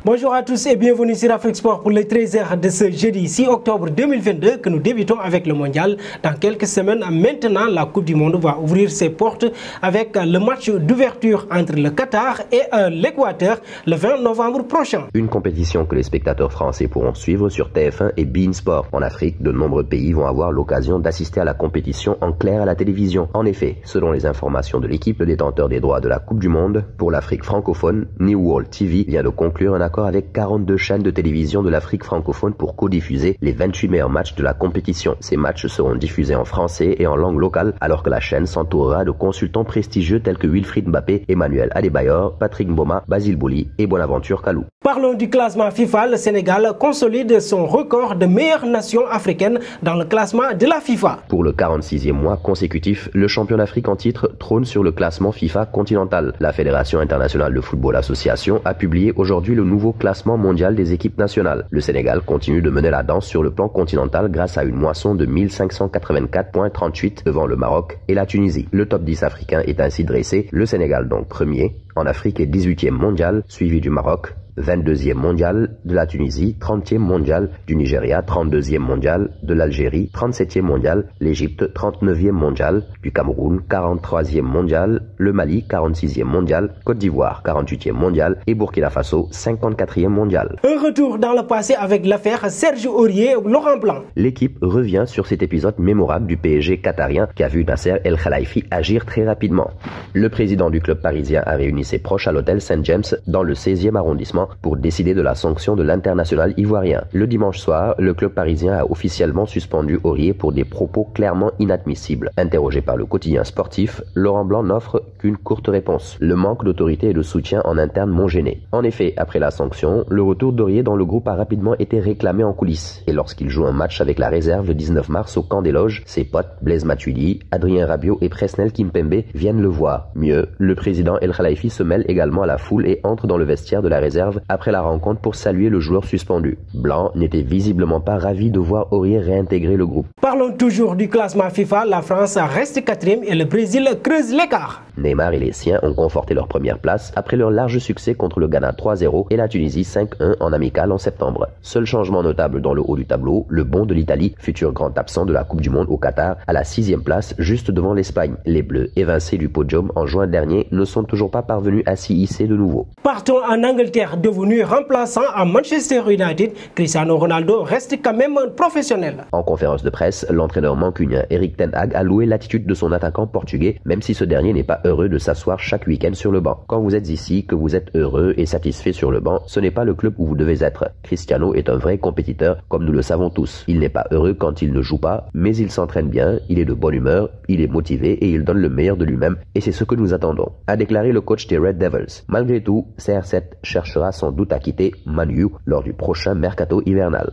Bonjour à tous et bienvenue sur Afrique Sport pour les 13h de ce jeudi 6 octobre 2022 que nous débutons avec le mondial. Dans quelques semaines maintenant, la Coupe du Monde va ouvrir ses portes avec le match d'ouverture entre le Qatar et l'Équateur le 20 novembre prochain. Une compétition que les spectateurs français pourront suivre sur TF1 et beIN Sport. En Afrique, de nombreux pays vont avoir l'occasion d'assister à la compétition en clair à la télévision. En effet, selon les informations de l'équipe, le détenteur des droits de la Coupe du Monde pour l'Afrique francophone, New World TV, vient de conclure un accord avec 42 chaînes de télévision de l'Afrique francophone pour codiffuser les 28 meilleurs matchs de la compétition. Ces matchs seront diffusés en français et en langue locale, alors que la chaîne s'entourera de consultants prestigieux tels que Wilfried Mbappé, Emmanuel Adebayor, Patrick Mboma, Basile Boli et Bonaventure Kalou. Parlons du classement FIFA. Le Sénégal consolide son record de meilleure nation africaine dans le classement de la FIFA. Pour le 46e mois consécutif, le champion d'Afrique en titre trône sur le classement FIFA continental. La Fédération internationale de football association a publié aujourd'hui le nouveau classement mondial des équipes nationales. Le Sénégal continue de mener la danse sur le plan continental grâce à une moisson de 1584,38 devant le Maroc et la Tunisie. Le top 10 africain est ainsi dressé. Le Sénégal donc premier, en Afrique est 18e mondial, suivi du Maroc, 22e mondial de la Tunisie, 30e mondial du Nigeria, 32e mondial de l'Algérie, 37e mondial l'Égypte, 39e mondial du Cameroun, 43e mondial le Mali, 46e mondial Côte d'Ivoire, 48e mondial et Burkina Faso, 54e mondial. Un retour dans le passé avec l'affaire Serge Aurier-Laurent Blanc. L'équipe revient sur cet épisode mémorable du PSG qatarien qui a vu Nasser El Khelaifi agir très rapidement. Le président du club parisien a réuni ses proches à l'hôtel Saint James dans le 16e arrondissement pour décider de la sanction de l'international ivoirien. Le dimanche soir, le club parisien a officiellement suspendu Aurier pour des propos clairement inadmissibles. Interrogé par le quotidien sportif, Laurent Blanc n'offre qu'une courte réponse. Le manque d'autorité et de soutien en interne m'ont gêné. En effet, après la sanction, le retour d'Aurier dans le groupe a rapidement été réclamé en coulisses. Et lorsqu'il joue un match avec la réserve le 19 mars au camp des loges, ses potes Blaise Matuidi, Adrien Rabiot et Presnel Kimpembe viennent le voir. Mieux, le président El Khelaifi se mêle également à la foule et entre dans le vestiaire de la réserve après la rencontre pour saluer le joueur suspendu. Blanc n'était visiblement pas ravi de voir Aurier réintégrer le groupe. Parlons toujours du classement FIFA. La France reste 4e et le Brésil creuse l'écart. Neymar et les siens ont conforté leur première place après leur large succès contre le Ghana 3-0 et la Tunisie 5-1 en amical en septembre. Seul changement notable dans le haut du tableau, le bond de l'Italie, futur grand absent de la Coupe du Monde au Qatar, à la 6e place juste devant l'Espagne. Les Bleus, évincés du podium en juin dernier, ne sont toujours pas parvenus à s'y hisser de nouveau. Partons en Angleterre, devenu remplaçant à Manchester United, Cristiano Ronaldo reste quand même professionnel. En conférence de presse, l'entraîneur mancunien Erik ten Hag a loué l'attitude de son attaquant portugais, même si ce dernier n'est pas heureux de s'asseoir chaque week-end sur le banc. Quand vous êtes ici, que vous êtes heureux et satisfait sur le banc, ce n'est pas le club où vous devez être. Cristiano est un vrai compétiteur, comme nous le savons tous. Il n'est pas heureux quand il ne joue pas, mais il s'entraîne bien, il est de bonne humeur, il est motivé et il donne le meilleur de lui-même, et c'est ce que nous attendons, a déclaré le coach des Red Devils. Malgré tout, CR7 cherchera sans doute à quitter Man U lors du prochain mercato hivernal.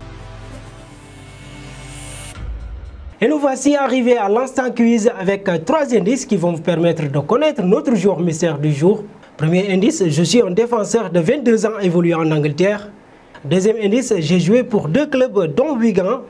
Et nous voici arrivés à l'instant quiz avec 3 indices qui vont vous permettre de connaître notre joueur mystère du jour. Premier indice, je suis un défenseur de 22 ans évoluant en Angleterre. Deuxième indice, j'ai joué pour 2 clubs dont Wigan.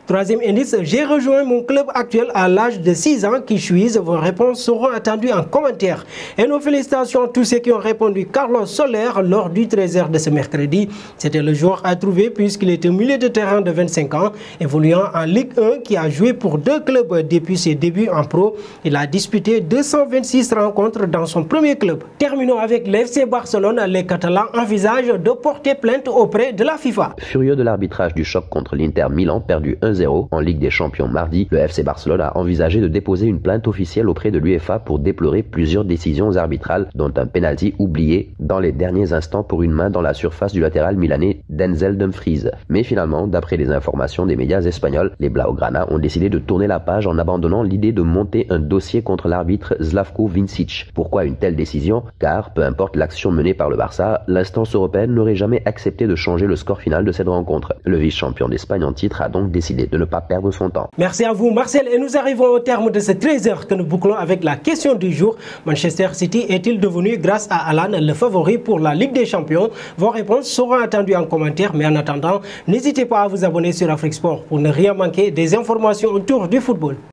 Troisième indice, j'ai rejoint mon club actuel à l'âge de 6 ans qui chuise. Vos réponses seront attendues en commentaire. Et nos félicitations à tous ceux qui ont répondu Carlos Soler lors du 13h de ce mercredi. C'était le joueur à trouver puisqu'il était milieu de terrain de 25 ans, évoluant en Ligue 1 qui a joué pour 2 clubs depuis ses débuts en pro. Il a disputé 226 rencontres dans son premier club. Terminons avec l'FC Barcelone. Les Catalans envisagent de porter plainte auprès de la FIFA. Furieux de l'arbitrage du choc contre l'Inter Milan perdu 1-0 en Ligue des Champions mardi, le FC Barcelone a envisagé de déposer une plainte officielle auprès de l'UEFA pour déplorer plusieurs décisions arbitrales, dont un penalty oublié dans les derniers instants pour une main dans la surface du latéral milanais Denzel Dumfries. Mais finalement, d'après les informations des médias espagnols, les Blaugrana ont décidé de tourner la page en abandonnant l'idée de monter un dossier contre l'arbitre Slavko Vincic. Pourquoi une telle décision? Car, peu importe l'action menée par le Barça, l'instance européenne n'aurait jamais accepté de changer le score final de cette rencontre. Le vice-champion d'Espagne en titre a donc décidé de ne pas perdre son temps. Merci à vous Marcel et nous arrivons au terme de ce 13h que nous bouclons avec la question du jour. Manchester City est-il devenu grâce à Haaland le favori pour la Ligue des Champions? Vos réponses seront attendues en commentaire, mais en attendant, n'hésitez pas à vous abonner sur Afrique Sport pour ne rien manquer des informations autour du football.